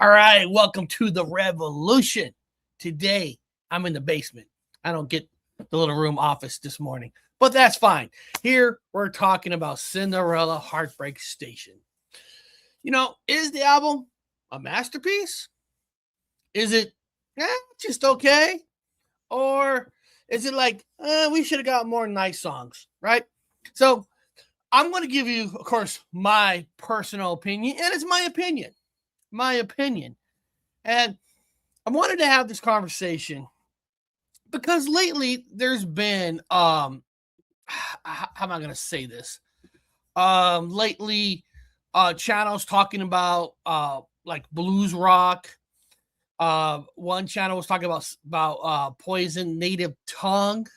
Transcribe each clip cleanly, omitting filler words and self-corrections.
All right, welcome to the revolution. Today, I'm in the basement. I don't get the little room office this morning, but that's fine. Here, we're talking about Cinderella Heartbreak Station. Is the album a masterpiece? Is it just okay? Or is it like, we should have got more nice songs, right? So, I'm going to give you, of course, my personal opinion, and it's my opinion. And I wanted to have this conversation because lately there's been how am I going to say this? Lately channels talking about like blues rock. One channel was talking about Poison Native Tongue,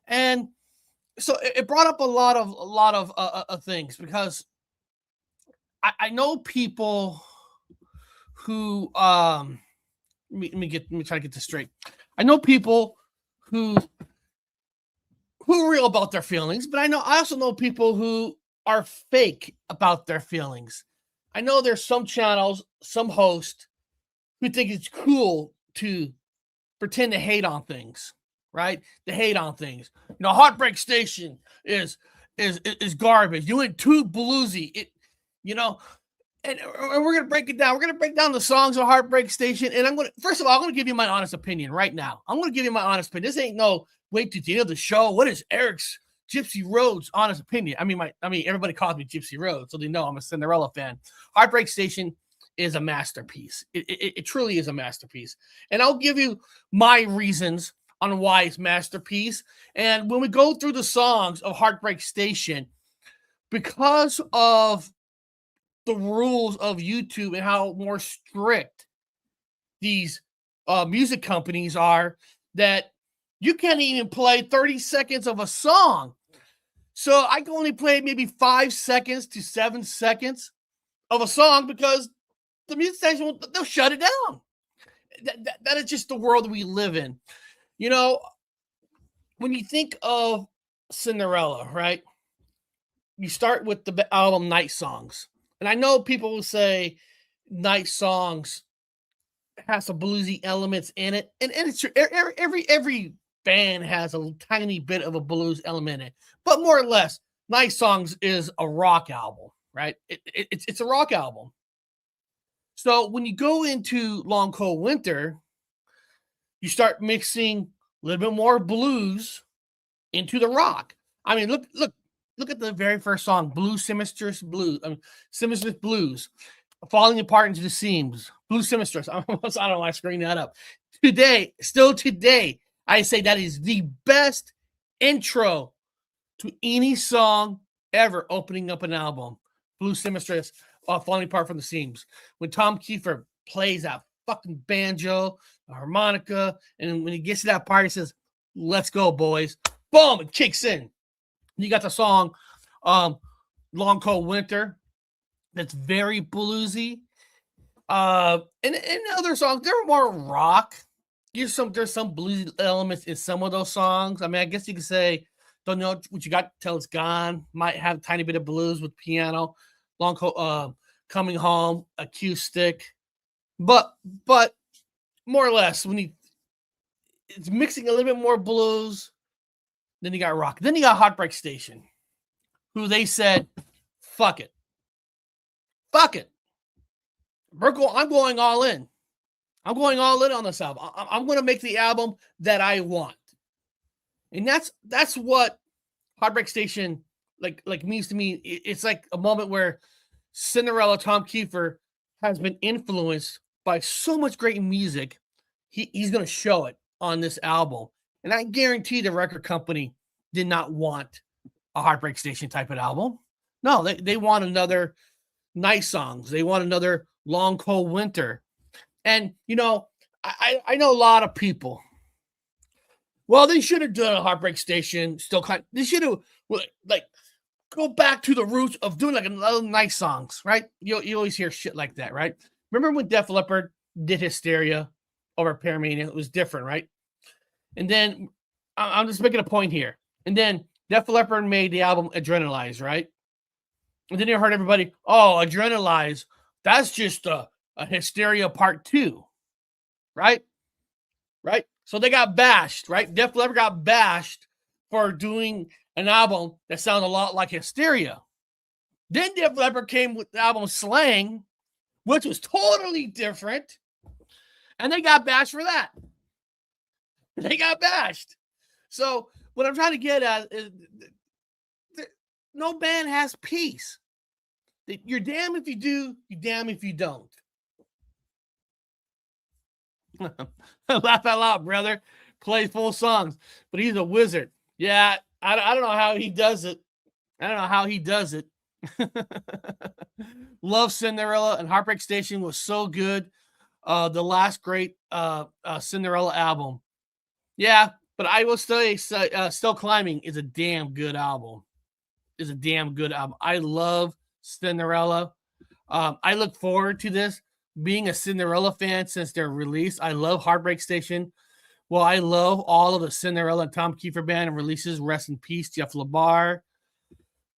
and so it brought up a lot of things because I know people who let me try to get this straight. I know people who are real about their feelings, but I also know people who are fake about their feelings. I know there's some channels, some hosts who think it's cool to pretend to hate on things, right? To hate on things. Heartbreak Station is garbage. You went too bluesy. And we're going to break it down. We're going to break down the songs of Heartbreak Station. And first of all, I'm going to give you my honest opinion right now. I'm going to give you my honest opinion. This ain't no wait to the end of the show. What is Eric's Gypsy Road's honest opinion? I mean, everybody calls me Gypsy Road, so they know I'm a Cinderella fan. Heartbreak Station is a masterpiece. It truly is a masterpiece. And I'll give you my reasons on why it's masterpiece. And when we go through the songs of Heartbreak Station, because of the rules of YouTube and how more strict these music companies are, that you can't even play 30 seconds of a song. So I can only play maybe 5 seconds to 7 seconds of a song because the music station, they'll shut it down. That is just the world we live in. When you think of Cinderella, right? You start with the album Night Songs. And I know people will say Night Songs has some bluesy elements in it. And it's true. Every band has a tiny bit of a blues element in it. But more or less, Night Songs is a rock album, right? It's a rock album. So when you go into Long Cold Winter, you start mixing a little bit more blues into the rock. I mean, look at the very first song, Seamstress Blues, Falling Apart into the Seams, Blue Seamstress. I don't know why I screwed that up. Still today, I say that is the best intro to any song ever opening up an album. Blue Seamstress, Falling Apart from the Seams. When Tom Kiefer plays that fucking banjo, a harmonica, and when he gets to that part, he says, "Let's go, boys." Boom, it kicks in. You got the song Long Cold Winter that's very bluesy. And other songs, they're more rock. There's some bluesy elements in some of those songs. I mean, I guess you could say Don't Know What You Got Till It's Gone might have a tiny bit of blues with piano. Long Cold Coming Home, acoustic. But more or less, it's mixing a little bit more blues. Then you got rock. Then you got Heartbreak Station, who they said, fuck it. I'm going all in. I'm going all in on this album. I'm going to make the album that I want. And that's what Heartbreak Station like means to me. It's like a moment where Cinderella, Tom Kiefer, has been influenced by so much great music. He's going to show it on this album. And I guarantee the record company did not want a Heartbreak Station type of album. No, they want another Night Songs. They want another Long Cold Winter. And, I know a lot of people. Well, they should have done a Heartbreak Station. They should have, go back to the roots of doing like another Night Songs, right? You always hear shit like that, right? Remember when Def Leppard did Hysteria over Paramania? It was different, right? And then I'm just making a point here. And then Def Leppard made the album Adrenalize, right? And then you heard everybody, oh, Adrenalize, that's just a Hysteria Part 2, right? Right? So they got bashed, right? Def Leppard got bashed for doing an album that sounded a lot like Hysteria. Then Def Leppard came with the album Slang, which was totally different, and they got bashed for that. They got bashed. So what I'm trying to get at is no band has peace. You're damn if you do, you're damn if you don't. Laugh out loud, brother. Play full songs, but he's a wizard. Yeah, I don't know how he does it. I don't know how he does it. Love Cinderella, and Heartbreak Station was so good. The last great Cinderella album. Yeah, but I will say Still Climbing is a damn good album. Is a damn good album. I love Cinderella. I look forward to this. Being a Cinderella fan since their release, I love Heartbreak Station. Well, I love all of the Cinderella and Tom Kiefer band and releases. Rest in peace, Jeff LaBar.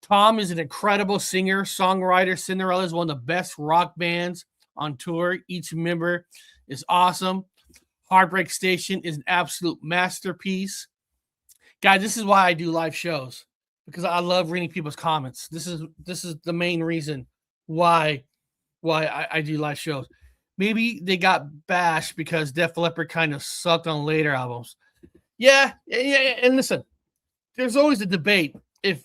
Tom is an incredible singer, songwriter. Cinderella is one of the best rock bands on tour. Each member is awesome. Heartbreak Station is an absolute masterpiece. Guys, this is why I do live shows, because I love reading people's comments. This is the main reason why I do live shows. Maybe they got bashed because Def Leppard kind of sucked on later albums. Yeah. And listen, there's always a debate if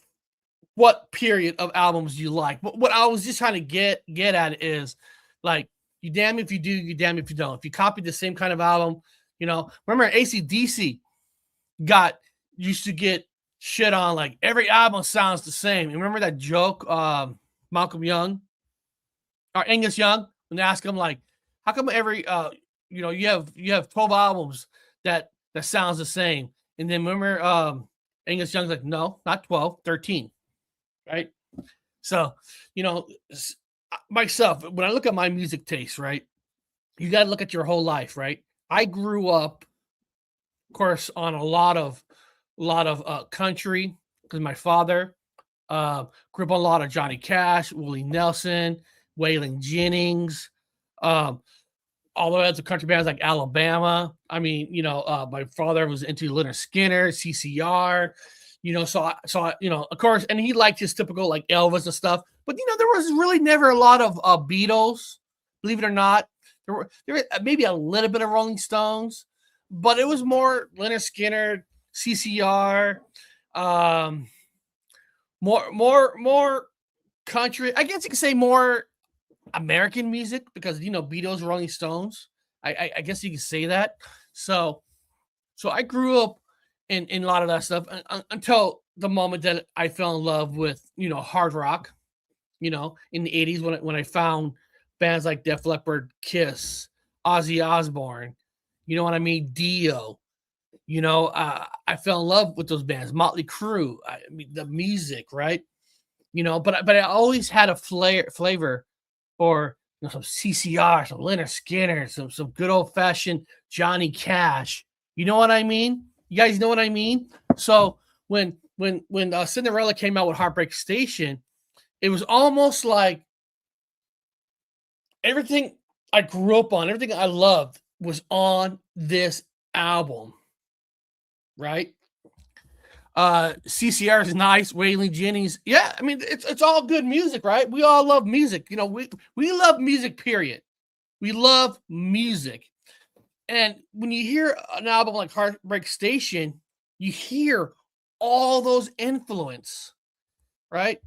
what period of albums you like. But what I was just trying to get at is, like, you damn if you do, you damn if you don't. If you copy the same kind of album, remember AC/DC used to get shit on, like every album sounds the same. And remember that joke, Malcolm Young or Angus Young, when they ask him, like, how come every you have 12 albums that sounds the same? And then remember Angus Young's like, no, not 12, 13. Right? So, myself, when I look at my music taste, right, you got to look at your whole life, right? I grew up, of course, on a lot of country, because my father grew up on a lot of Johnny Cash, Willie Nelson, Waylon Jennings, all the way up to country bands like Alabama. I mean, my father was into Leonard Skinner, CCR, so I, of course, and he liked his typical, like, Elvis and stuff. But there was really never a lot of Beatles, believe it or not. There were maybe a little bit of Rolling Stones, but it was more Leonard Skinner, CCR, more country. I guess you could say more American music, because Beatles, Rolling Stones. I guess you could say that. So I grew up in a lot of that stuff until the moment that I fell in love with hard rock. In the 80s, when I found bands like Def Leppard, Kiss, Ozzy Osbourne, you know what I mean, Dio. I fell in love with those bands, Motley Crue. I mean, the music, right? But I always had a flavor for some CCR, some Leonard Skinner, some good old fashioned Johnny Cash. You know what I mean? You guys know what I mean? So when Cinderella came out with Heartbreak Station, it was almost like everything I grew up on, everything I loved was on this album, right? CCR is nice. Waylon Jennings, yeah. I mean, it's all good music, right? We all love music. We love music. Period. We love music, and when you hear an album like Heartbreak Station, you hear all those influence, right?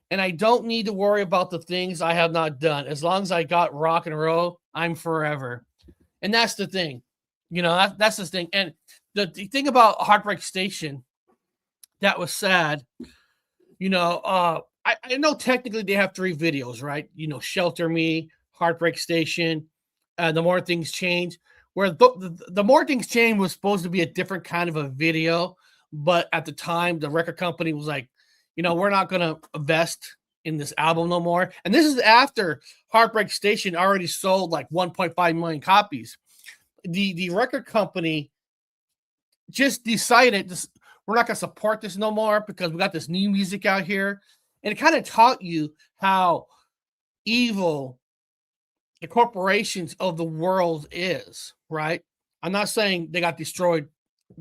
And I don't need to worry about the things I have not done. As long as I got rock and roll, I'm forever. And that's the thing. That's the thing. And the thing about Heartbreak Station that was sad, I know technically they have 3 videos, right? Shelter Me, Heartbreak Station, The More Things Change. Where the More Things Change was supposed to be a different kind of a video. But at the time, the record company was like, we're not going to invest in this album no more. And this is after Heartbreak Station already sold like 1.5 million copies. The record company just decided we're not going to support this no more, because we got this new music out here. And it kind of taught you how evil the corporations of the world is, right? I'm not saying they got destroyed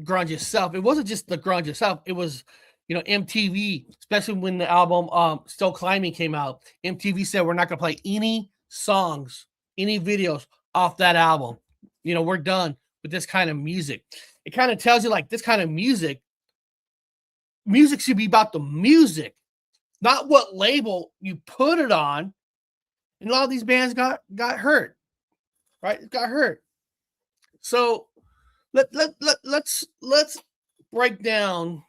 grunge itself. It wasn't just the grunge itself. It was, MTV, especially when the album Still Climbing came out. MTV said we're not going to play any songs, any videos off that album. We're done with this kind of music. It kind of tells you like this kind of music should be about the music, not what label you put it on. And a lot of these bands got hurt, right? It got hurt. So let's break down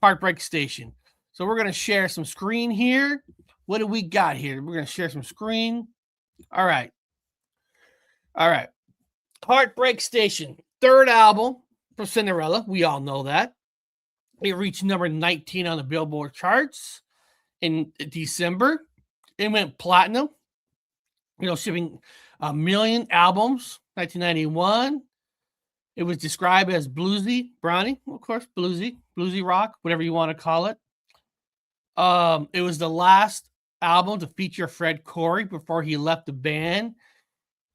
Heartbreak Station. So we're gonna share some screen here. What do we got here? We're gonna share some screen. All right. Heartbreak Station, third album for Cinderella. We all know that. It reached number 19 on the Billboard charts in December. It went platinum. Shipping 1 million albums. 1991. It was described as bluesy, brownie, of course, bluesy rock, whatever you want to call it. It was the last album to feature Fred Coury before he left the band.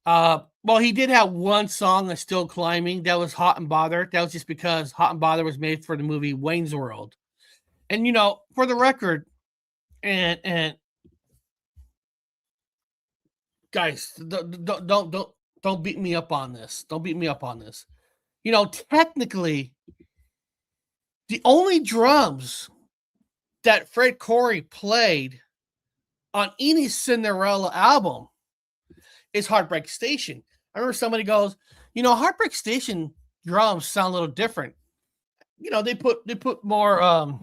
Well, he did have one song that's Still Climbing. That was Hot and Bothered. That was just because Hot and Bothered was made for the movie Wayne's World. And for the record, and guys, don't beat me up on this. Don't beat me up on this. Technically, the only drums that Fred Coury played on any Cinderella album is Heartbreak Station. I remember somebody goes, Heartbreak Station drums sound a little different. They put more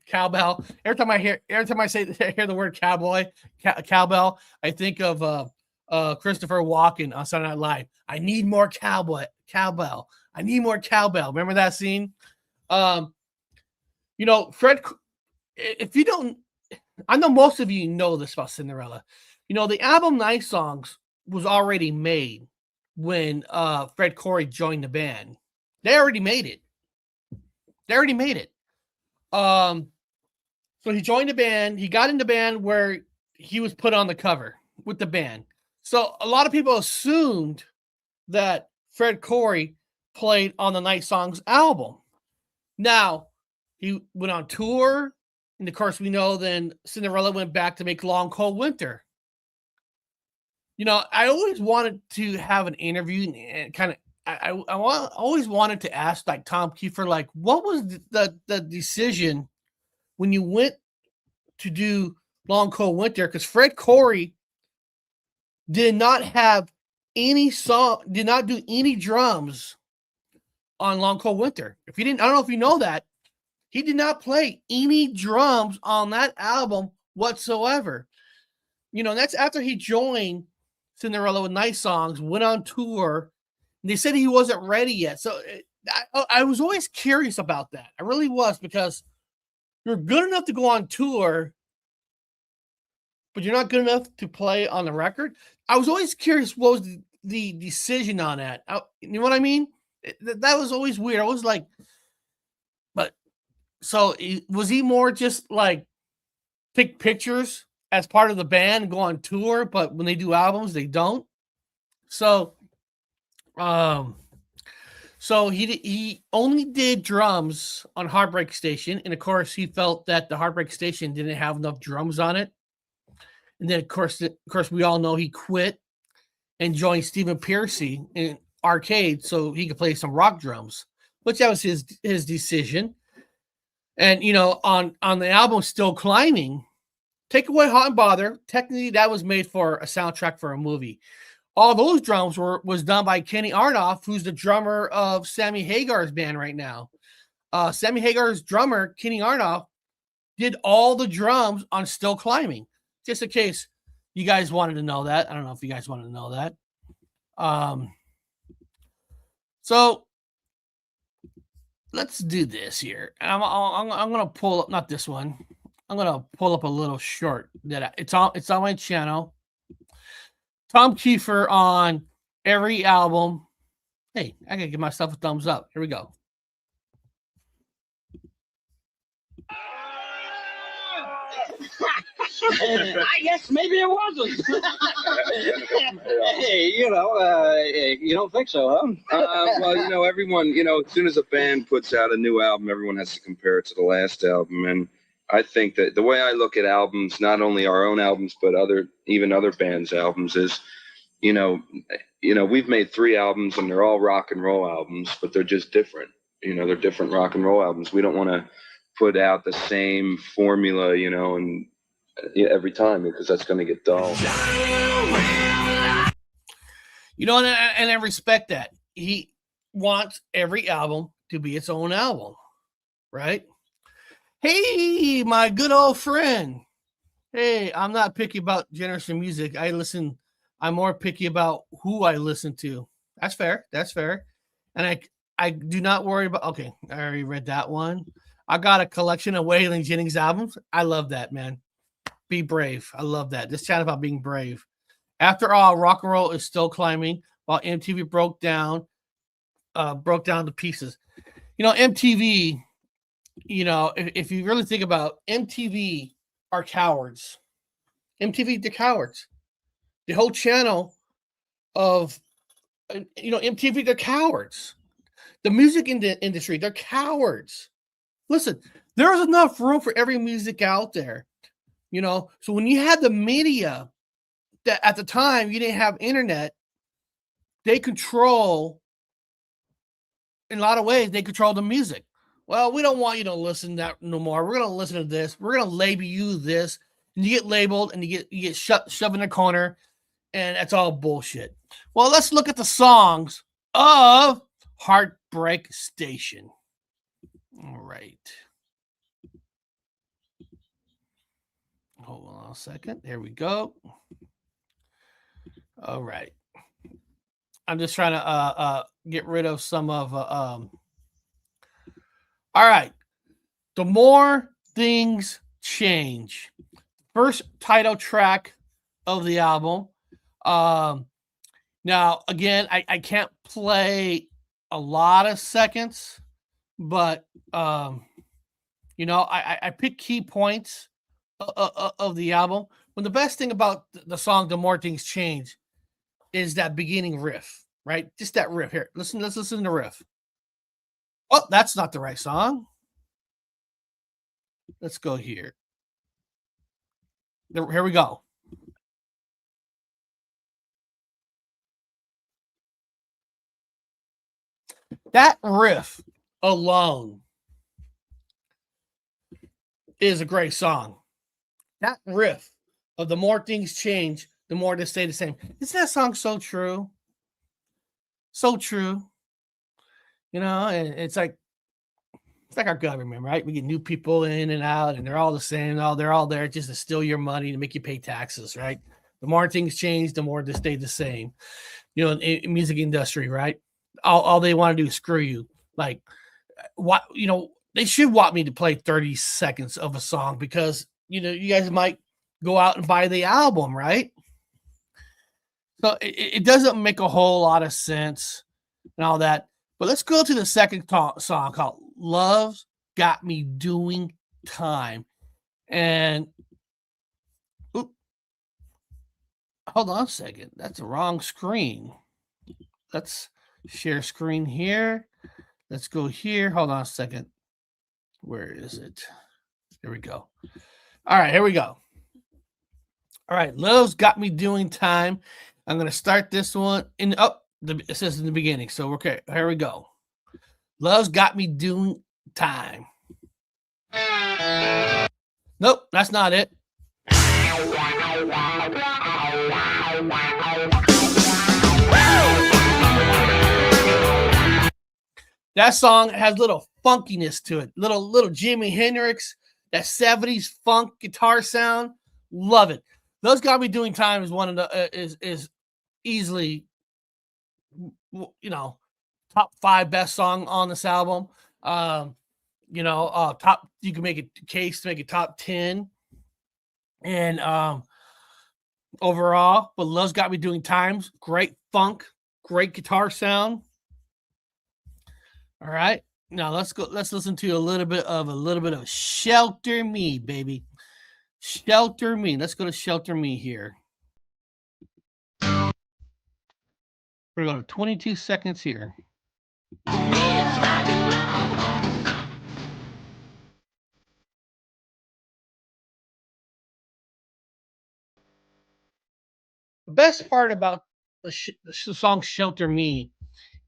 cowbell. Every time I hear the word cowbell, I think of Christopher Walken on Saturday Night Live. I need more cowbell. I need more cowbell. Remember that scene? Fred, if you don't, I know most of you know this about Cinderella. The album Nice Songs was already made when Fred Coury joined the band. They already made it. So he joined the band. He got in the band where he was put on the cover with the band. So a lot of people assumed that Fred Coury played on the Nice Songs album. Now, he went on tour, and of course we know then Cinderella went back to make Long Cold Winter. I always wanted to have an interview and kind of I always wanted to ask like Tom Kiefer, like, what was the decision when you went to do Long Cold Winter? Because Fred Coury did not have any song, did not do any drums on Long Cold Winter. If you didn't, I don't know if you know that, he did not play any drums on that album whatsoever. That's after he joined Cinderella with Nice Songs, went on tour. And they said he wasn't ready yet. So I was always curious about that. I really was, because you're good enough to go on tour, but you're not good enough to play on the record. I was always curious what was the decision on that. You know what I mean? That was always weird. I was like, but so was he more just like take pictures as part of the band and go on tour, but when they do albums, they don't? So he only did drums on Heartbreak Station, and of course he felt that the Heartbreak Station didn't have enough drums on it. And then of course we all know he quit and joined Stephen Pearcy in Arcade so he could play some rock drums, which that was his decision. And on the album Still Climbing, take away Hot and Bother, technically that was made for a soundtrack for a movie. All those drums was done by Kenny Arnoff, who's the drummer of Sammy Hagar's band right now. Sammy Hagar's drummer, Kenny Arnoff, did all the drums on Still Climbing. Just in case you guys wanted to know that. I don't know if you guys wanted to know that. So let's do this here. I'm going to pull up, not this one. I'm going to pull up a little short that it's on my channel. Tom Kiefer on every album. Hey, I gotta give myself a thumbs up. Here we go. I guess maybe it wasn't. Hey, you don't think so, huh? Well, everyone, as soon as a band puts out a new album, everyone has to compare it to the last album. And I think that the way I look at albums, not only our own albums, but even other bands' albums is, you know, we've made 3 albums and they're all rock and roll albums, but they're just different. They're different rock and roll albums. We don't want to put out the same formula, and every time because that's going to get dull. And I respect that. He wants every album to be its own album, right? Hey, my good old friend. Hey, I'm not picky about genres of music. I'm more picky about who I listen to. That's fair. And I do not worry about, okay, I already read that one. I got a collection of Waylon Jennings albums. I love that, man. Be brave. I love that. This chat about being brave. After all, rock and roll is still climbing while MTV broke down to pieces. MTV, if you really think about MTV are cowards. MTV, they're cowards. The whole channel of, MTV, they're cowards. The music industry, they're cowards. Listen, there's enough room for every music out there. So when you had the media that at the time you didn't have internet, they control, in a lot of ways, they control the music. Well, we don't want you to listen to that no more. We're going to listen to this. We're going to label you this. And you get labeled and you get shoved in a corner, and that's all bullshit. Well, let's look at the songs of Heartbreak Station. All right. Hold on a second. There we go. All right. I'm just trying to get rid of some of. All right. The More Things Change. First title track of the album. Now, again, I can't play a lot of seconds, but I pick key points of the album. When the best thing about the song "The More Things Change" is that beginning riff, right? Just that riff. Here, let's listen to the riff. Oh, that's not the right song. Let's go here. Here we go. That riff alone is a great song. That riff of "The More Things Change, the more they stay the same." Isn't that song so true? So true. And it's like our government, right? We get new people in and out, and they're all the same. They're all there just to steal your money to make you pay taxes, right? The more things change, the more they stay the same. In music industry, right? All they want to do is screw you. Like, what? They should want me to play 30 seconds of a song because you guys might go out and buy the album, right? So it doesn't make a whole lot of sense and all that. But let's go to the second song called "Love's Got Me Doing Time." And hold on a second. That's the wrong screen. Let's share screen here. Let's go here. Hold on a second. Where is it? There we go. All right, here we go. All right, "Love's Got Me Doing Time." I'm going to start this one it says in the beginning. So, okay, here we go. "Love's Got Me Doing Time." Nope, that's not it. That song has a little funkiness to it. Little Jimi Hendrix, that 70s funk guitar sound. Love it. "Love's Got Me Doing Time" is one of the is easily top 5 best song on this album. Top, you can make a case to make it top 10. And overall, but "Love's Got Me Doing Times," great funk, great guitar sound. All right. Now let's listen to a little bit of "Shelter Me," baby. Shelter Me. Let's go to Shelter Me here. We're going to go to 22 seconds here. The best part about the song Shelter Me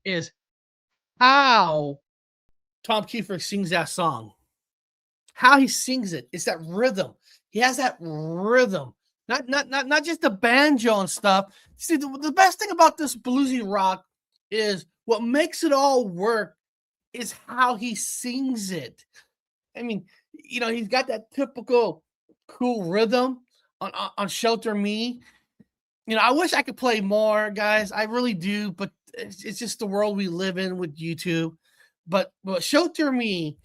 is how Tom Kiefer sings that song. How he sings it. It's that rhythm. He has that rhythm. Not just the banjo and stuff. See, the best thing about this bluesy rock is what makes it all work is how he sings it. I mean, you know, he's got that typical cool rhythm on Shelter Me. You know, I wish I could play more, guys. I really do, but it's just the world we live in with YouTube. But Shelter Me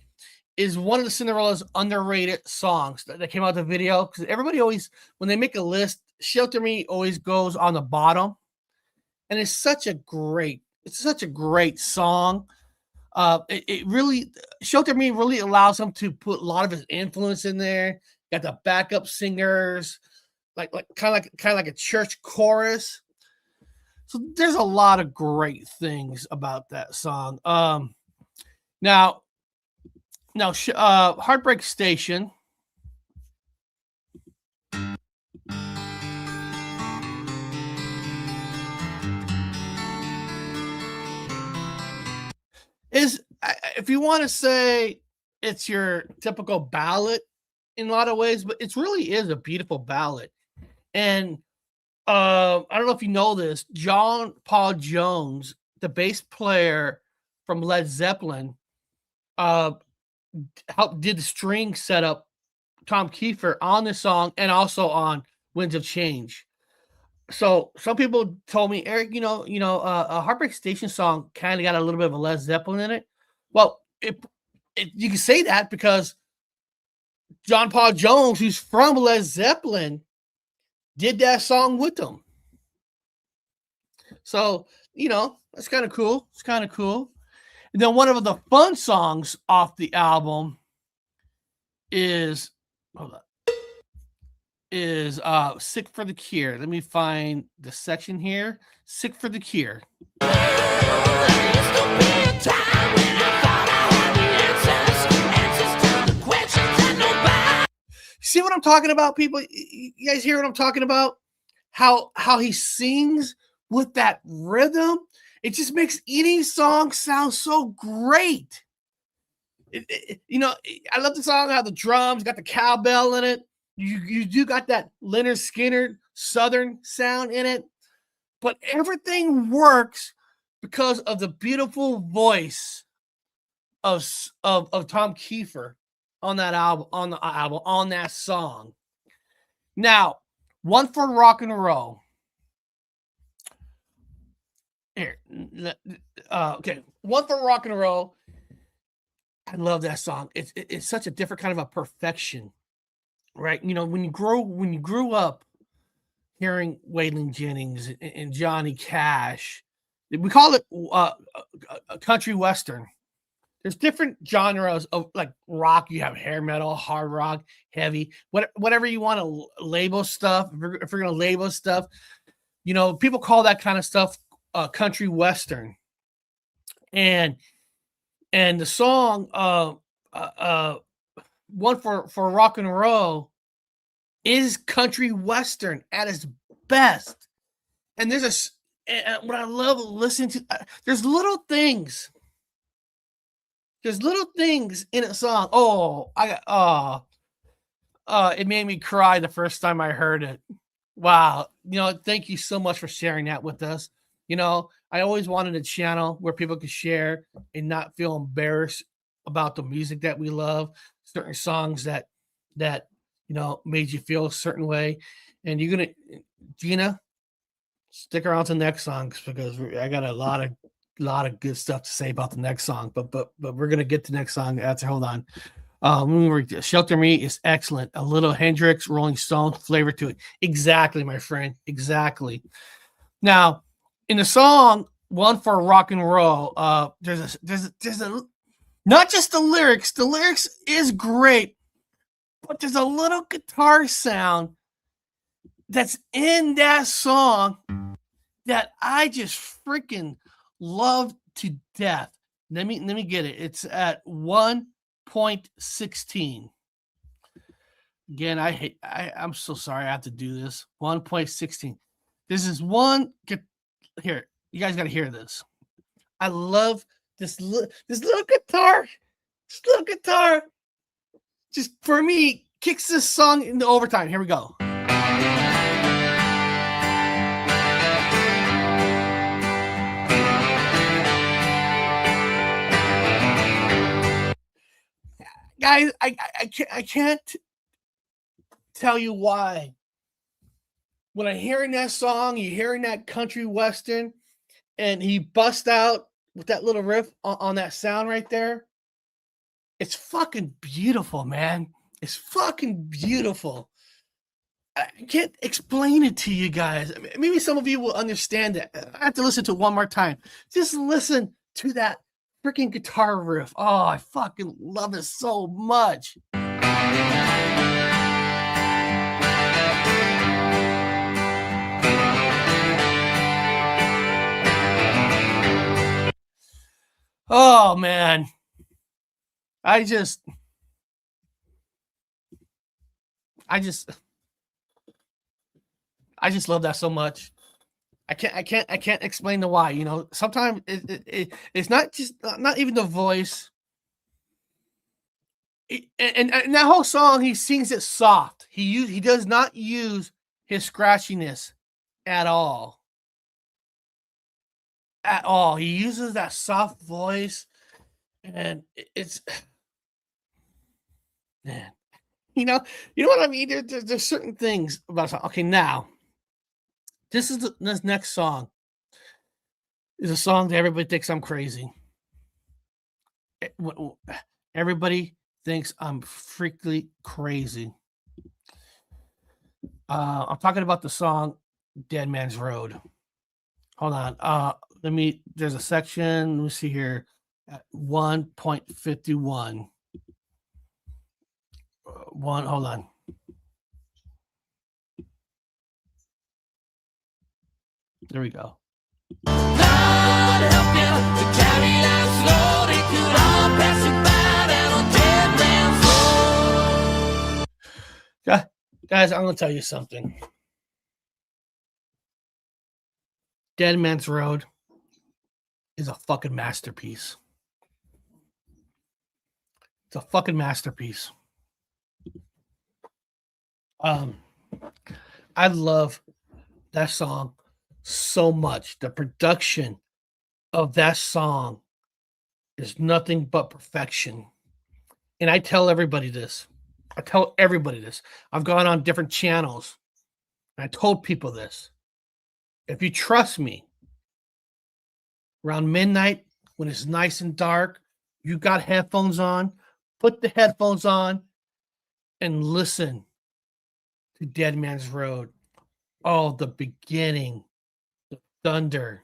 is one of the Cinderella's underrated songs that came out of the video, because everybody always, when they make a list, Shelter Me always goes on the bottom. And it's such a great song. It really, Shelter Me really allows him to put a lot of his influence in there. Got the backup singers, like kind of like a church chorus. So there's a lot of great things about that song. Now, Heartbreak Station is, if you want to say it's your typical ballad in a lot of ways, but it really is a beautiful ballad. And I don't know if you know this, John Paul Jones, the bass player from Led Zeppelin, did the string setup Tom Kiefer on this song and also on Winds of Change. So some people told me, Eric, a Heartbreak Station song kind of got a little bit of a Led Zeppelin in it. Well, you can say that because John Paul Jones, who's from Led Zeppelin, did that song with them. So, that's kind of cool. It's kind of cool. And then one of the fun songs off the album is Sick for the Cure. Let me find the section here. Sick for the Cure. See what I'm talking about, people? You guys hear what I'm talking about? How he sings with that rhythm? It just makes any song sound so great. I love the song, how the drums got the cowbell in it. You do got that Leonard Skinner Southern sound in it, but everything works because of the beautiful voice of Tom Kiefer on that album, on that song. Now, One for Rock and Roll. Here, okay, One for Rock and Roll. I love that song. It's such a different kind of a perfection, right? When you grew up hearing Waylon Jennings and Johnny Cash, we call it a country western. There's different genres of like rock. You have hair metal, hard rock, heavy, whatever you want to label stuff. If we're going to label stuff, people call that kind of stuff country western. And the song One for Rock and Roll is country western at its best. And what I love listening to, there's little things. There's little things in a song. It made me cry the first time I heard it. Wow. Thank you so much for sharing that with us. I always wanted a channel where people could share and not feel embarrassed about the music that we love, certain songs that made you feel a certain way. And you're going to, Gina, stick around to the next song because I got a lot of good stuff to say about the next song, but we're gonna get to the next song after. Hold on. Shelter Me is excellent. A little Hendrix, Rolling Stone flavor to it. Exactly, my friend. Exactly. Now, in the song One for Rock and Roll, there's a not just the lyrics. The lyrics is great, But there's a little guitar sound that's in that song that I just freaking love to death. Let me get it. It's at 1.16. Again, I'm so sorry I have to do this. 1.16. This is one here. You guys got to hear this. I love this little guitar. This little guitar just for me kicks this song into overtime. Here we go. Guys, I can't tell you why. When I'm hearing that song, you're hearing that country western, and he busts out with that little riff on that sound right there. It's fucking beautiful, man. It's fucking beautiful. I can't explain it to you guys. Maybe some of you will understand it. I have to listen to it one more time. Just listen to that freaking guitar riff. Oh, I fucking love it so much. Oh man. I just love that so much. I can't explain the why. You know, sometimes it's not even the voice. And that whole song, he sings it soft. He does not use his scratchiness at all. At all. He uses that soft voice, and it's man. You know what I mean? There's certain things about a song. Okay, now this next song is a song that everybody thinks I'm crazy. Everybody thinks I'm freakily crazy. I'm talking about the song Dead Man's Road. Hold on. There's a section. Let me see here at 1.51. Hold on. There we go. Guys, I'm gonna tell you something. Dead Man's Road is a fucking masterpiece. It's a fucking masterpiece. I love that song so much. The production of that song is nothing but perfection. And I tell everybody this. I've gone on different channels, and I told people this. If you trust me, around midnight, when it's nice and dark, you got headphones on, put the headphones on and listen to Dead Man's Road. Oh, the beginning, the thunder,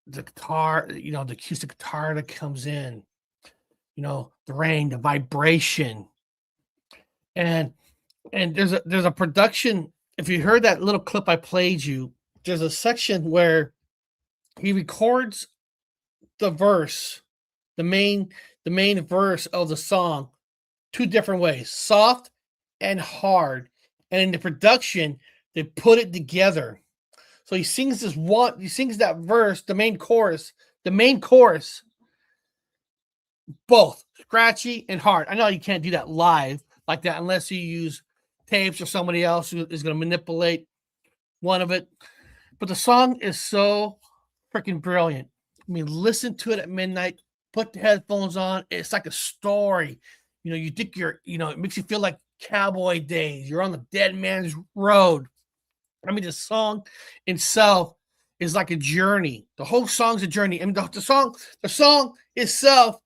the guitar, the acoustic guitar that comes in, the rain, the vibration. And there's a production. If you heard that little clip I played you, there's a section where he records the verse, the main verse of the song, two different ways, soft and hard. And in the production, they put it together. So he sings that verse, the main chorus, both scratchy and hard. I know you can't do that live like that unless you use tapes or somebody else who is going to manipulate one of it. But the song is so freaking brilliant. I mean, listen to it at midnight, put the headphones on. It's like a story. You think it makes you feel like cowboy days. You're on the Dead Man's Road. I mean, the song itself is like a journey. The whole song's a journey. I mean, the song itself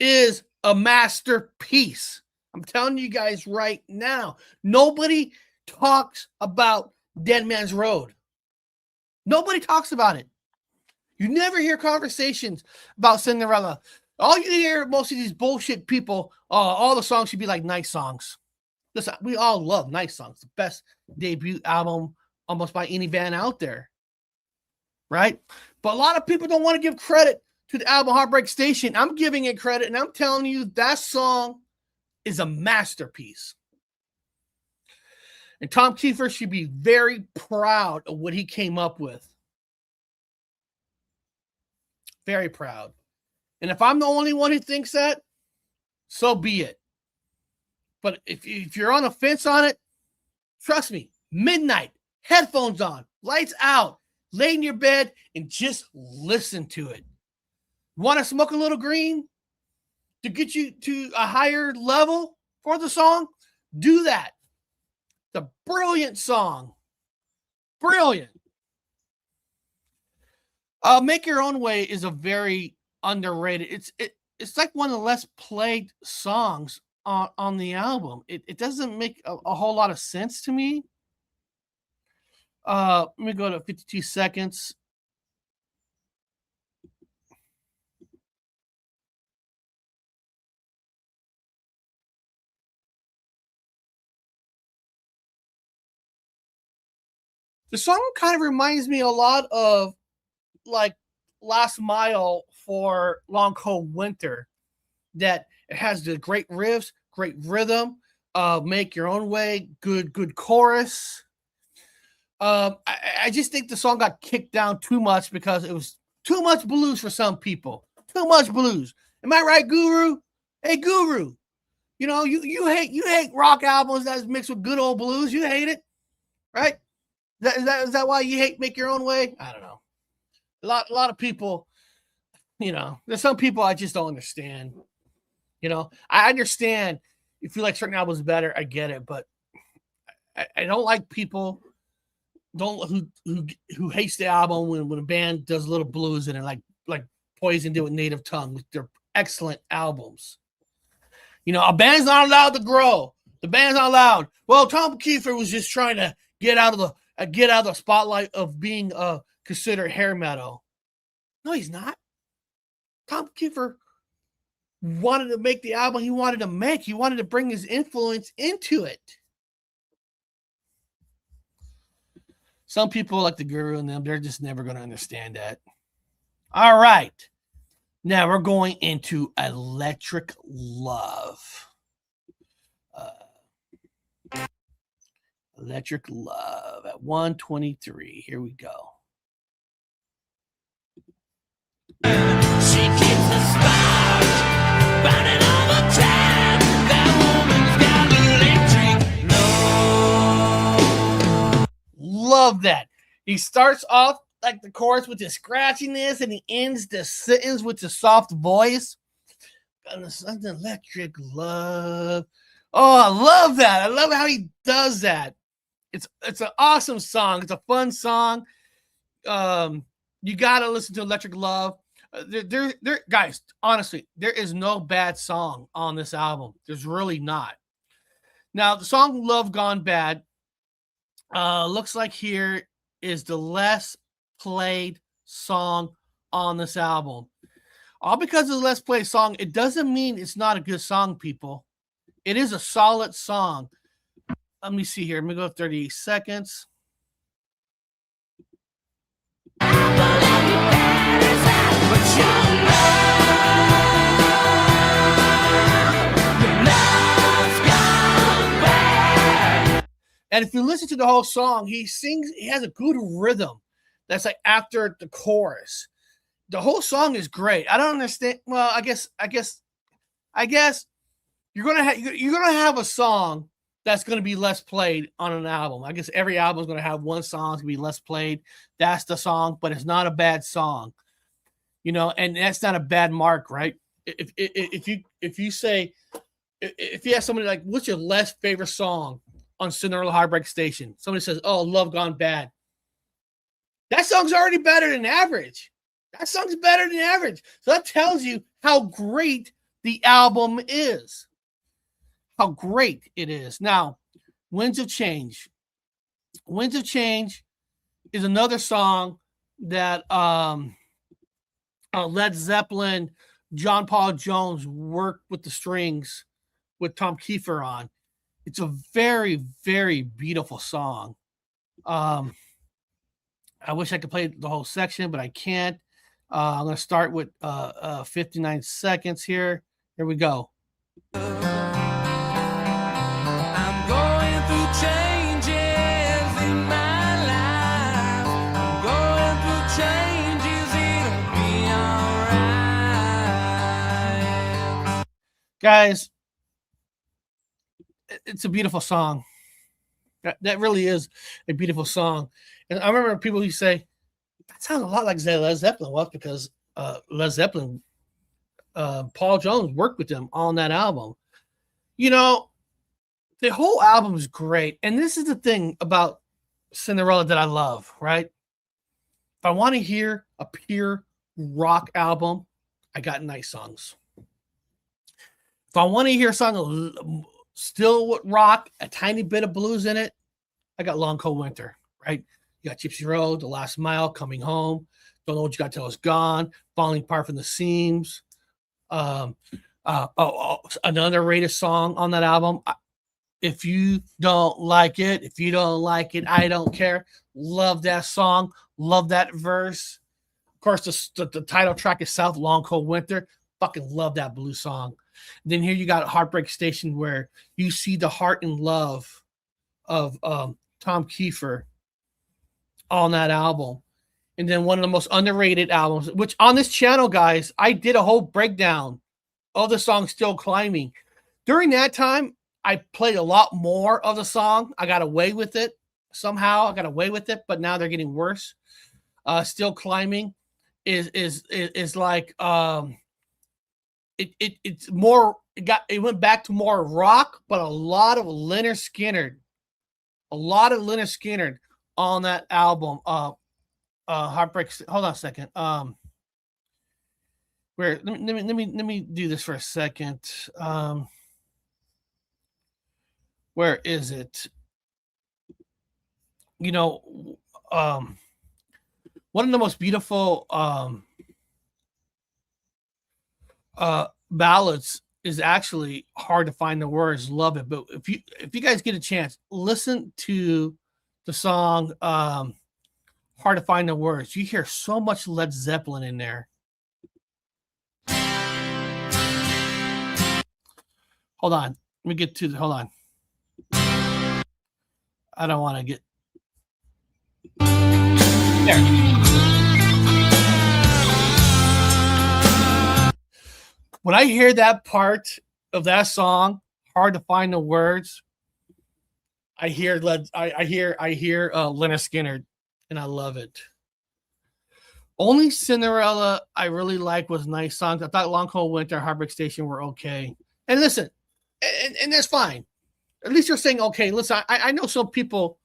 is a masterpiece. I'm telling you guys right now, nobody talks about Dead Man's Road. Nobody talks about it. You never hear conversations about Cinderella. All you hear most of these bullshit people, all the songs should be like nice songs. Listen, we all love nice songs. The best debut album almost by any band out there. Right? But a lot of people don't want to give credit to the album Heartbreak Station. I'm giving it credit, and I'm telling you that song is a masterpiece. And Tom Kiefer should be very proud of what he came up with. Very proud. And if I'm the only one who thinks that, so be it. But if you're on a fence on it, trust me, midnight, headphones on, lights out, lay in your bed and just listen to it. Want to smoke a little green to get you to a higher level for the song? Do that. It's a brilliant song. Brilliant. Make Your Own Way is a very underrated. It's like one of the less played songs on the album. It doesn't make a whole lot of sense to me. Let me go to 52 seconds. The song kind of reminds me a lot of like Last Mile for Long Cold Winter. That it has the great riffs, great rhythm, Make Your Own Way, good chorus. I just think the song got kicked down too much because it was too much blues for some people. Too much blues. Am I right, Guru? Hey, Guru. You know, you hate rock albums that's mixed with good old blues. You hate it, right? Is that why you hate Make Your Own Way? I don't know. A lot of people, you know, there's some people I just don't understand. You know, I understand if you like certain albums better, I get it, but I don't like people who hates the album when a band does a little blues in it, like Poison did with Native Tongue. They're excellent albums. You know, a band's not allowed to grow. The band's not allowed. Well, Tom Kiefer was just trying to get out of the spotlight of being considered hair metal. No, he's not. Tom Kiefer wanted to make the album he wanted to make. He wanted to bring his influence into it. Some people like the Guru and them, they're just never going to understand that. All right. Now we're going into Electric Love. Electric Love at 123. Here we go. She keeps the spark burning all the time. That woman's got electric love. Love that. He starts off like the chorus with the scratchiness and he ends the sentence with the soft voice. Got electric love. Oh, I love that. I love how he does that. It's an awesome song. It's a fun song. You gotta listen to Electric Love. There, guys. Honestly, there is no bad song on this album. There's really not. Now, the song "Love Gone Bad" looks like here is the less played song on this album. All because of the less played song, it doesn't mean it's not a good song, people. It is a solid song. Let me see here. Let me go 30 seconds. And if you listen to the whole song, he has a good rhythm. That's like after the chorus. The whole song is great. I don't understand. Well, I guess you're gonna have a song that's going to be less played on an album. I guess every album is going to have one song to be less played. That's the song, but it's not a bad song, you know, and that's not a bad mark, right? If you ask somebody like, what's your less favorite song on Cinderella Heartbreak Station? Somebody says, oh, Love Gone Bad. That song's already better than average. That song's better than average. So that tells you how great the album is. How great it is. Now, Winds of Change. Winds of Change is another song that Led Zeppelin John Paul Jones worked with the strings with Tom Kiefer on. It's a very, very beautiful song. I wish I could play the whole section, but I can't. I'm going to start with 59 seconds here. Here we go. I'm going through changes in my life. I'm going through changes, it'll be alright. Guys, it's a beautiful song. That really is a beautiful song. And I remember people who say, that sounds a lot like Led Zeppelin. Well, because Led Zeppelin, Paul Jones worked with them on that album. You know, the whole album is great. And this is the thing about Cinderella that I love, right? If I want to hear a pure rock album, I got nice songs. If I want to hear a song still with rock, a tiny bit of blues in it, I got Long Cold Winter, right? You got Gypsy Road, The Last Mile, Coming Home, Don't Know What You Got Till It's Gone, Falling Apart from the Seams. Another rated song on that album. If you don't like it, I don't care. Love that song. Love that verse. Of course, the title track itself, Long Cold Winter. Fucking love that blues song. Then here you got Heartbreak Station, where you see the heart and love of Tom Kiefer on that album. And then one of the most underrated albums, which on this channel, guys, I did a whole breakdown of the song Still Climbing. During that time, I played a lot more of the song. I got away with it. Somehow I got away with it, but now they're getting worse. Still Climbing is like it's more, it went back to more rock, but a lot of Lynyrd Skynyrd on that album. Heartbreak. Hold on a second. Let me do this for a second. Where is it? You know, one of the most beautiful ballads is actually Hard to Find the Words. Love it. But if you guys get a chance, listen to the song Hard to Find the Words. You hear so much Led Zeppelin in there. Hold on. Let me get to the, hold on. I don't want to get there. When I hear that part of that song, Hard to Find the Words, I hear Lynyrd Skynyrd, and I love it. Only Cinderella I really like was nice songs. I thought Long Cold Winter, Heartbreak Station were okay. And listen, and that's fine. At least you're saying, okay, listen, I know some people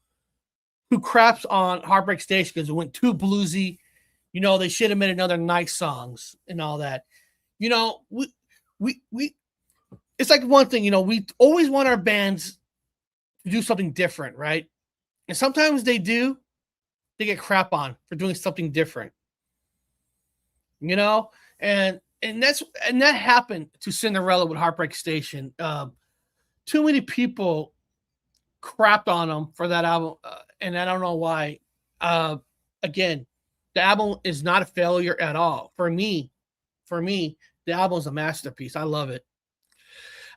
who craps on Heartbreak Station because it went too bluesy. You know, they should have made another nice songs and all that. You know, we it's like one thing, you know, we always want our bands to do something different, right? And sometimes they do, they get crap on for doing something different. You know, and that happened to Cinderella with Heartbreak Station. Too many people crapped on them for that album, and I don't know why. Again, the album is not a failure at all. For me, the album is a masterpiece. I love it.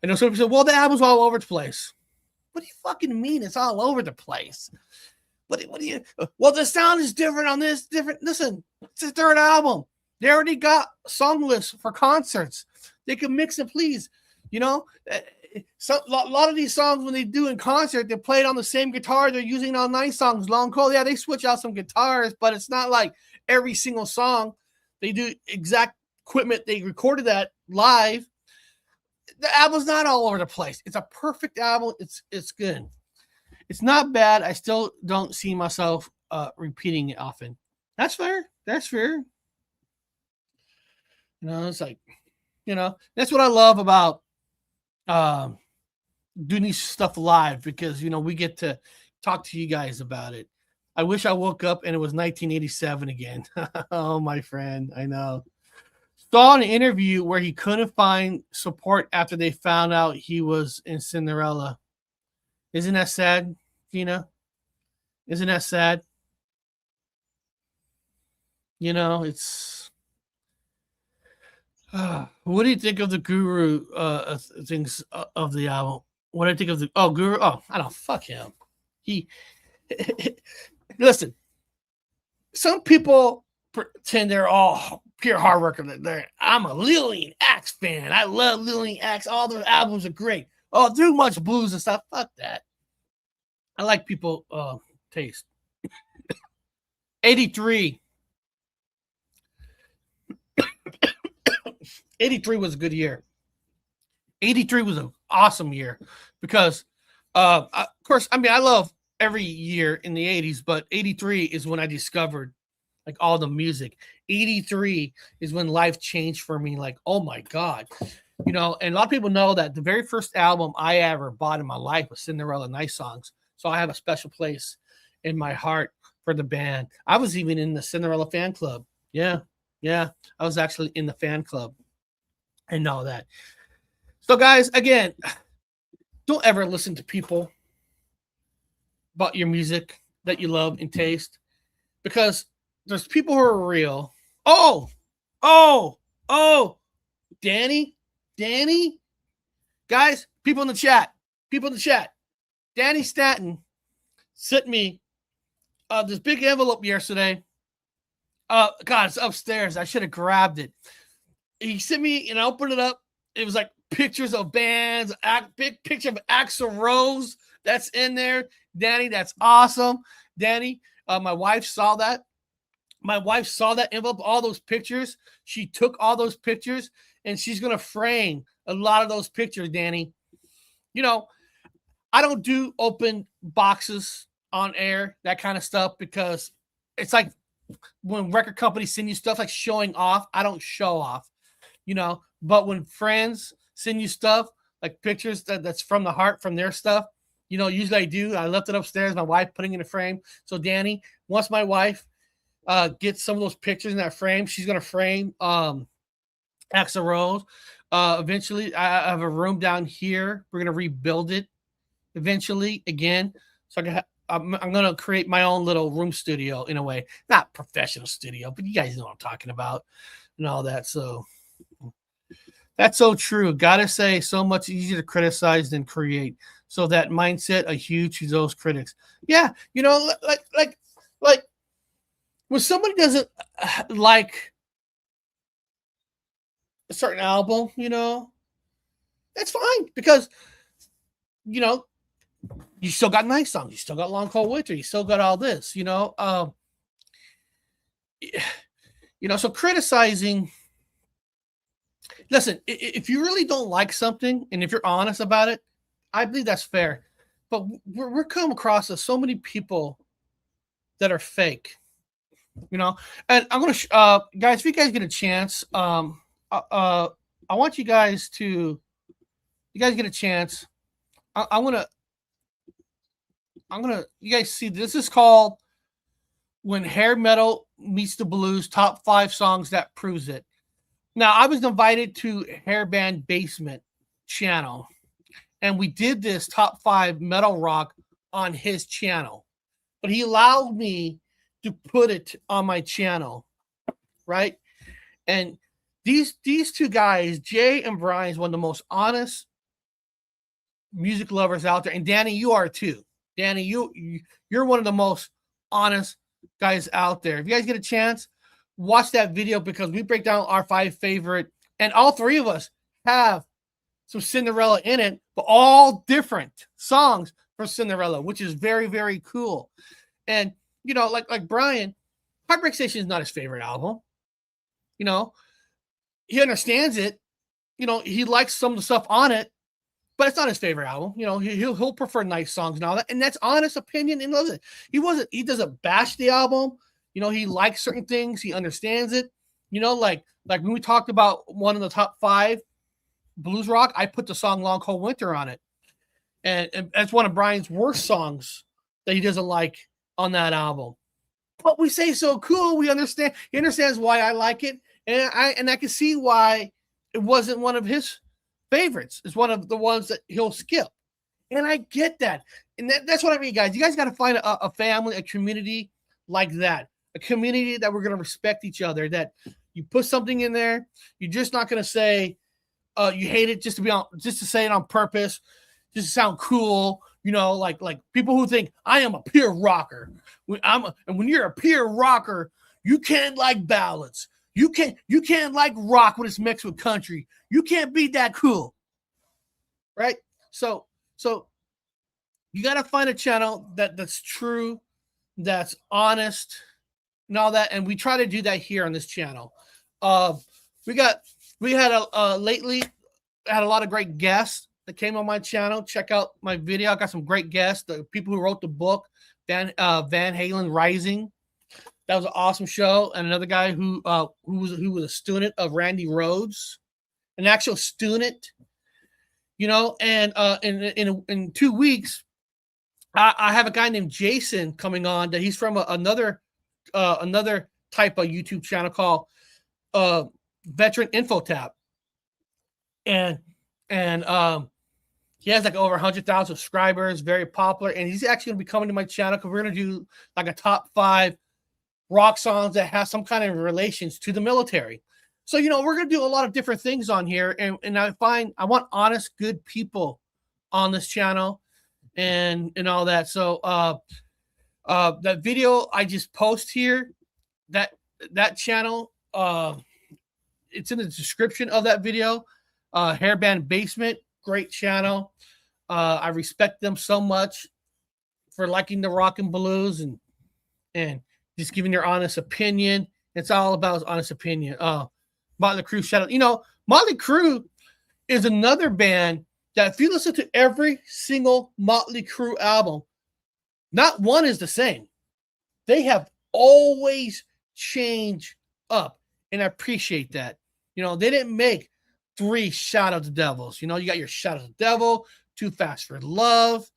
I know some people say, well, the album's all over the place. What do you fucking mean it's all over the place? What do you, well, the sound is different on this, different. Listen, it's the third album. They already got song lists for concerts. They can mix and please. You know, so a lot of these songs when they do in concert, they play it on the same guitar they're using on nice songs. Long Cold, yeah, they switch out some guitars, but it's not like every single song they do exact equipment. They recorded that live. The album's not all over the place. It's a perfect album. It's good. It's not bad. I still don't see myself repeating it often. That's fair. That's fair. You know, it's like, you know, that's what I love about doing this stuff live, because, you know, we get to talk to you guys about it. I wish I woke up and it was 1987 again. Oh, my friend, I know. saw an interview where he couldn't find support after they found out he was in Cinderella. Isn't that sad, Gina? Isn't that sad? You know, it's. What do you think of the Guru things of the album? What do I think of the Guru? Oh, I don't fuck him. He listen. Some people pretend they're all pure hard worker. I'm a Lillian Axe fan. I love Lillian Axe. All their albums are great. Oh, too much blues and stuff. Fuck that. I like people taste. 83. 83 was a good year. 83 was an awesome year because, of course, I mean, I love every year in the 80s, but 83 is when I discovered like all the music. 83 is when life changed for me. Like, oh my God. You know, and a lot of people know that the very first album I ever bought in my life was Cinderella Night Songs. So I have a special place in my heart for the band. I was even in the Cinderella fan club. Yeah. I was actually in the fan club and all that. So guys, again, don't ever listen to people about your music that you love and taste, because there's people who are real. Danny, guys, people in the chat, Danny Stanton sent me this big envelope yesterday. God, it's upstairs. I should have grabbed it. He sent me, and I opened it up. It was like pictures of bands, big picture of Axl Rose that's in there. Danny, that's awesome. Danny, my wife saw that. My wife saw that envelope, all those pictures. She took all those pictures, and she's going to frame a lot of those pictures, Danny. You know, I don't do open boxes on air, that kind of stuff, because it's like when record companies send you stuff like showing off, I don't show off, you know. But when friends send you stuff like pictures that's from the heart, from their stuff, you know, usually I do. I left it upstairs, my wife putting it in a frame. So Danny, once my wife gets some of those pictures in that frame, she's gonna frame Axl Rose. Eventually, I have a room down here. We're gonna rebuild it eventually again. So I'm gonna create my own little room studio in a way, not professional studio, but you guys know what I'm talking about and all that. So that's so true. Gotta say, so much easier to criticize than create. So that mindset, a huge to those critics. Yeah, you know, like when somebody doesn't like a certain album, you know, that's fine, because, you know, you still got nice songs, you still got Long Cold Winter, you still got all this, you know. You know, so criticizing. Listen, if you really don't like something, and if you're honest about it, I believe that's fair. But we're come across so many people that are fake, you know. And I'm gonna, guys, if you guys get a chance, I want you guys to, you guys get a chance. I'm gonna, you guys see, this is called When Hair Metal Meets the Blues, Top 5 Songs That Proves It. Now, I was invited to Hairband Basement channel, and we did this top 5 metal rock on his channel, but he allowed me to put it on my channel, right? And these two guys, Jay and Brian, is one of the most honest music lovers out there, and Danny, you are too. Danny, you're one of the most honest guys out there. If you guys get a chance, watch that video, because we break down our 5 favorite, and all 3 of us have some Cinderella in it, but all different songs for Cinderella, which is very, very cool. And, you know, like Brian, Heartbreak Station is not his favorite album. You know, he understands it. You know, he likes some of the stuff on it, but it's not his favorite album. You know, he'll prefer nice songs and all that, and that's honest opinion. And listen, he doesn't bash the album. You know, he likes certain things. He understands it. You know, like when we talked about one of the top 5 blues rock, I put the song Long Cold Winter on it. And that's one of Brian's worst songs that he doesn't like on that album. But we say so cool. We understand. He understands why I like it. And I can see why it wasn't one of his favorites. It's one of the ones that he'll skip. And I get that. And that's what I mean, guys. You guys got to find a family, a community like that. A community that we're going to respect each other, that you put something in there. You're just not going to say you hate it just to say it on purpose, just to sound cool. You know, like people who think I am a pure rocker. And when you're a pure rocker, you can't like ballads. You can't like rock when it's mixed with country. You can't be that cool. Right? So you got to find a channel that's true, that's honest, and all that. And we try to do that here on this channel. We had lately had a lot of great guests that came on my channel. Check out my video. I got some great guests. The people who wrote the book, Van Halen Rising. That was an awesome show. And another guy who was a student of Randy Rhoads, an actual student. You know, and in 2 weeks, I have a guy named Jason coming on. That he's from another type of YouTube channel called Veteran Info Tap, and he has like over 100,000 subscribers, very popular, and he's actually gonna be coming to my channel because we're gonna do like a top 5 rock songs that have some kind of relations to the military. So, you know, we're going to do a lot of different things on here. And I want honest, good people on this channel and all that. So that video I just post here, that channel, it's in the description of that video. Hairband Basement, great channel. I respect them so much for liking the rock and blues and just giving their honest opinion. It's all about honest opinion. Motley Crue, shout out. You know, Motley Crue is another band that if you listen to every single Motley Crue album, not one is the same. They have always changed up, and I appreciate that. You know, they didn't make 3 Shout Out the Devils. You know, you got your Shout Out the Devil, Too Fast for Love,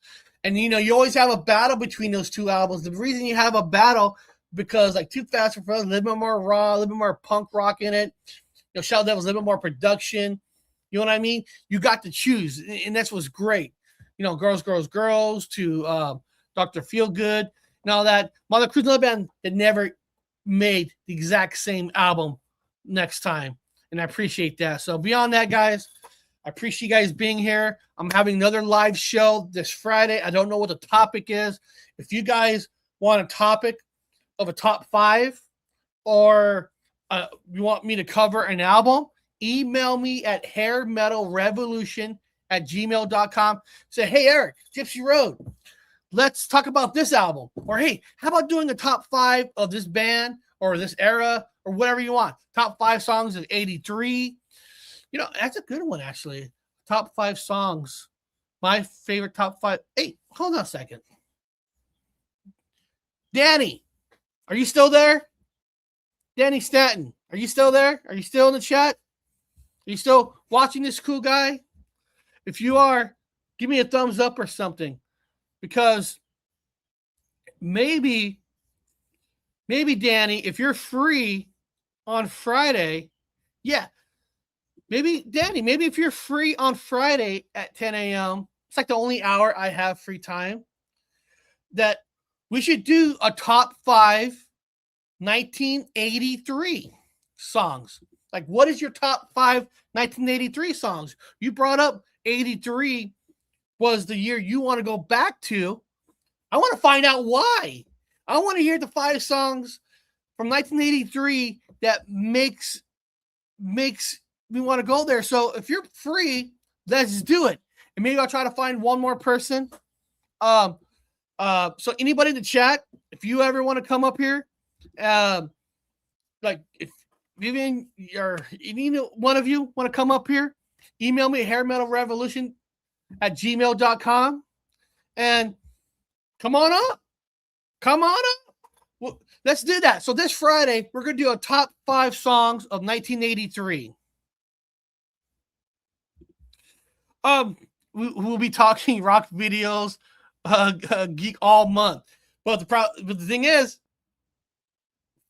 and you know, you always have a battle between those 2 albums. The reason you have a battle because like Too Fast for Love, a little bit more raw, a little bit more punk rock in it. You know, Shout Out the Devil's a little bit more production. You know what I mean? You got to choose, and that's what's great. You know, Girls, Girls, Girls to Dr. Feelgood and all that. Motley Crue's another band that never made the exact same album next time, and I appreciate that. So beyond that, guys, I appreciate you guys being here. I'm having another live show this Friday. I don't know what the topic is. If you guys want a topic of a top 5 or you want me to cover an album, email me at hairmetalrevolution@gmail.com. Say, hey, Eric, Gypsy Road, let's talk about this album. Or, hey, how about doing a top 5 of this band or this era or whatever you want. Top 5 songs of 83. You know, that's a good one, actually. Top 5 songs. My favorite top 5. Hey, hold on a second. Danny, are you still there? Danny Stanton, are you still there? Are you still in the chat? Are you still watching this cool guy? If you are, give me a thumbs up or something. Because maybe Danny, if you're free on Friday, yeah, maybe Danny, maybe if you're free on Friday at 10 a.m., it's like the only hour I have free time, that we should do a top 5 1983 songs. Like, what is your top 5 1983 songs? You brought up 83 was the year you want to go back to. I want to find out why. I want to hear the 5 songs from 1983 that makes me want to go there. So if you're free, let's do it. And maybe I'll try to find one more person. So anybody in the chat, if you ever want to come up here, like if even one of you want to come up here, email me at hairmetalrevolution@gmail.com and come on up. Well, let's do that. So this Friday, we're going to do a top 5 songs of 1983. We'll be talking rock videos, geek all month. But the thing is,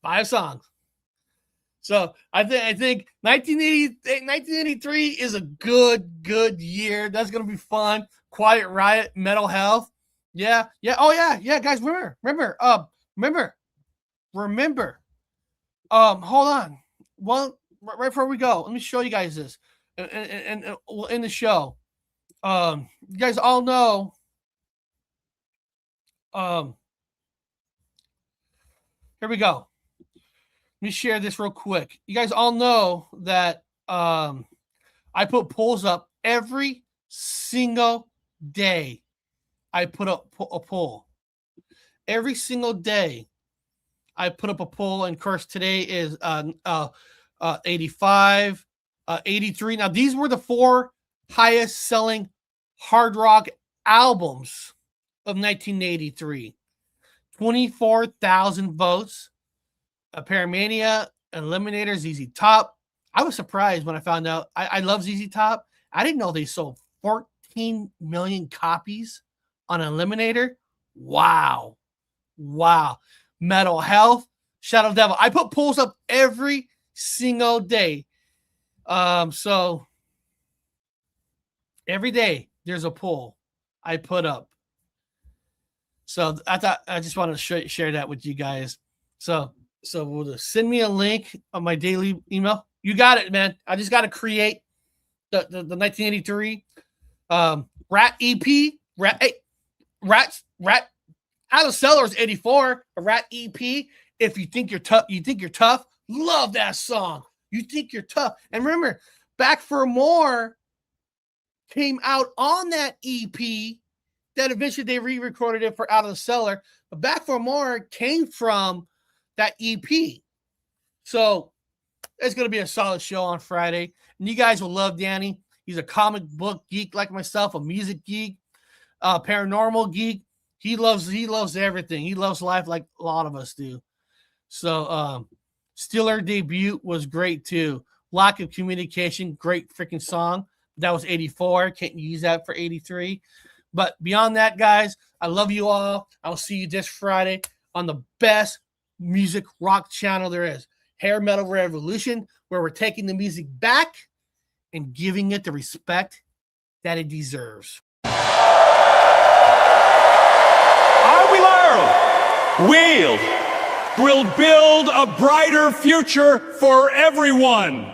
5 songs. So I think 1983 is a good year. That's gonna be fun. Quiet Riot, Mental Health. Yeah. Oh yeah, guys. Remember. Hold on. Well, right before we go, let me show you guys this. And in the show, you guys all know. Here we go. Let me share this real quick. You guys all know that I put polls up every single day. I put up a poll. Every single day, I put up a poll. And of course, today is 85, 83. Now, these were the 4 highest selling hard rock albums of 1983. 24,000 votes. Paramania, Eliminator, ZZ Top. I was surprised when I found out. I love ZZ Top. I didn't know they sold 14 million copies on Eliminator. Wow. Mental Health, Shadow Devil. I put polls up every single day. So every day there's a poll I put up. So I thought I just wanted to share that with you guys. So we'll just send me a link on my daily email. You got it, man. I just got to create the 1983 Rat EP. Rat Out of Cellars 84, a Rat EP. If you think you're tough. Love that song. You think you're tough. And remember, Back for More came out on that EP. That eventually they re-recorded it for Out of the Cellar. But Back for More came from that EP. So it's going to be a solid show on Friday. And you guys will love Danny. He's a comic book geek like myself, a music geek, paranormal geek. He loves everything. He loves life like a lot of us do. So Steeler debut was great too. Lack of communication, great freaking song. That was 84. Can't use that for 83. But beyond that, guys, I love you all. I'll see you this Friday on the best music rock channel there is, Hair Metal Revolution, where we're taking the music back and giving it the respect that it deserves. I will learn. We'll build a brighter future for everyone.